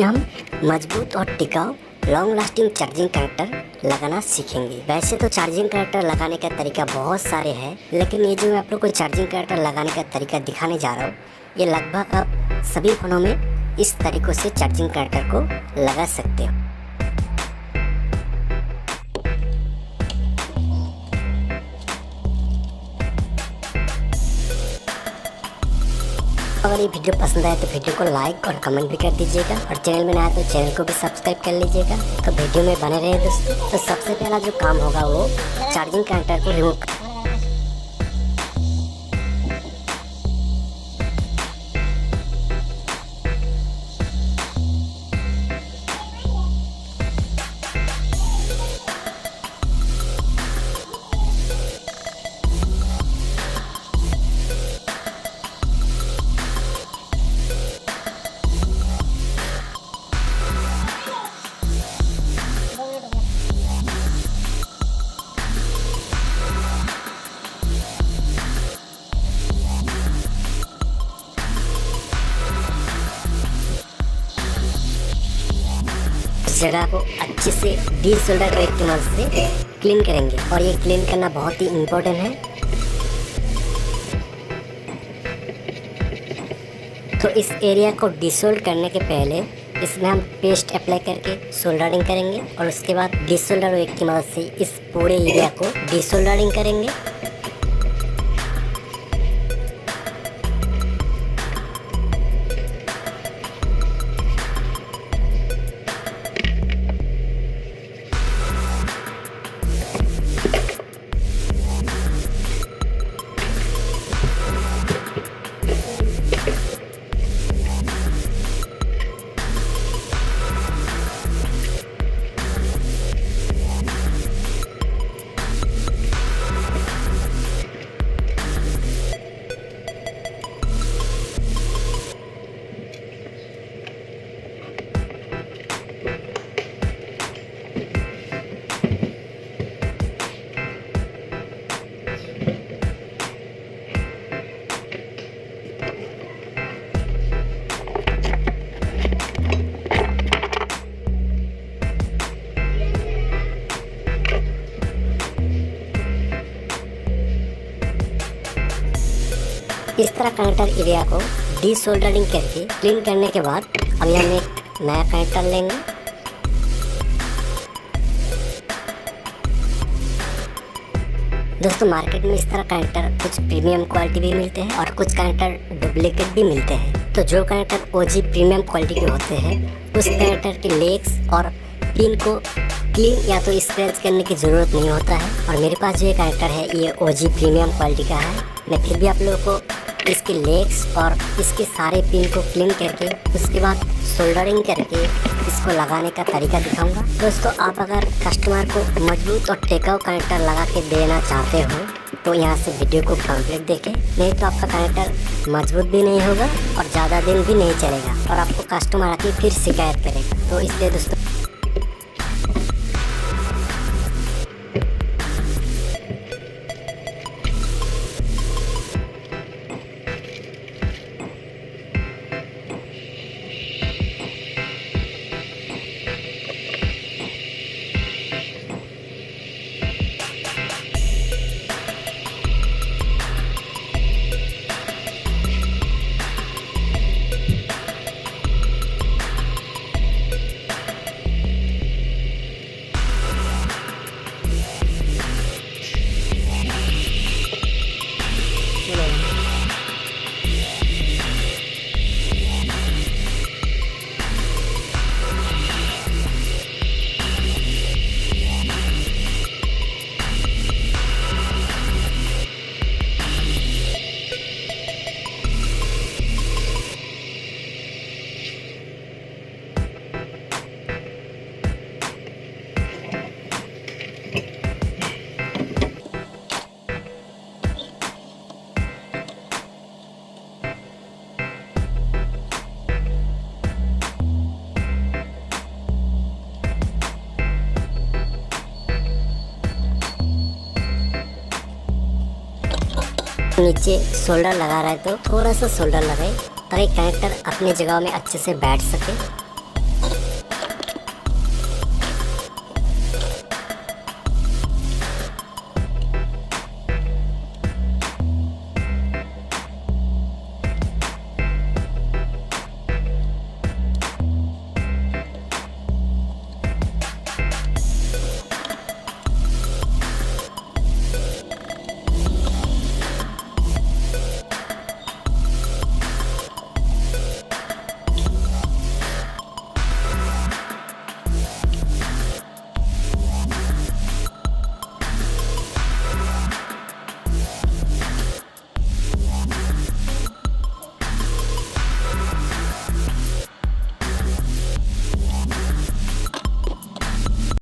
हम मजबूत और टिकाऊ लॉन्ग लास्टिंग चार्जिंग कनेक्टर लगाना सीखेंगे। वैसे तो चार्जिंग कनेक्टर लगाने का तरीका बहुत सारे हैं, लेकिन ये जो मैं आप लोग को चार्जिंग कनेक्टर लगाने का तरीका दिखाने जा रहा हूँ, ये लगभग आप सभी फ़ोनों में इस तरीक़ों से चार्जिंग कनेक्टर को लगा सकते हो। अगर ये वीडियो पसंद आए तो वीडियो को लाइक और कमेंट भी कर दीजिएगा, और चैनल में नया है तो चैनल को भी सब्सक्राइब कर लीजिएगा। तो वीडियो में बने रहे दोस्तों। तो सबसे पहला जो काम होगा वो चार्जिंग कनेक्टर को रिमूव करना। जगह को अच्छे से डीसोल्डर रैक की मदद से क्लीन करेंगे, और ये क्लीन करना बहुत ही इम्पोर्टेंट है। तो इस एरिया को डीसोल्ड करने के पहले इसमें हम पेस्ट अप्लाई करके सोल्डरिंग करेंगे, और उसके बाद डीसोल्डर रैक की मदद से इस पूरे एरिया को डीसोल्डरिंग करेंगे। इस तरह कनेक्टर एरिया को डीसोल्डरिंग करके क्लीन करने के बाद अब हम एक नया कनेक्टर लेंगे। दोस्तों मार्केट में इस तरह कनेक्टर कुछ प्रीमियम क्वालिटी भी मिलते हैं और कुछ कनेक्टर डुप्लीकेट भी मिलते हैं। तो जो कनेक्टर ओजी प्रीमियम क्वालिटी के होते हैं, उस कनेक्टर के लेग्स और पिन को क्लीन या तो स्क्रैच करने की ज़रूरत नहीं होता है। और मेरे पास जो ये कनेक्टर है ये ओजी प्रीमियम क्वालिटी का है। मैं फिर भी आप लोगों को इसके लेग्स और इसके सारे पिन को क्लीन करके उसके बाद सोल्डरिंग करके इसको लगाने का तरीका दिखाऊंगा। दोस्तों आप अगर कस्टमर को मजबूत और टेकाऊ कनेक्टर लगा के देना चाहते हो तो यहाँ से वीडियो को कंप्लीट देखें, नहीं तो आपका कनेक्टर मजबूत भी नहीं होगा और ज़्यादा दिन भी नहीं चलेगा और आपको कस्टमर आके फिर शिकायत करेगा। तो इसलिए दोस्तों नीचे शोल्डर लगा रहे तो थोड़ा सा शोल्डर लगाए ताकि कनेक्टर अपनी जगह में अच्छे से बैठ सके।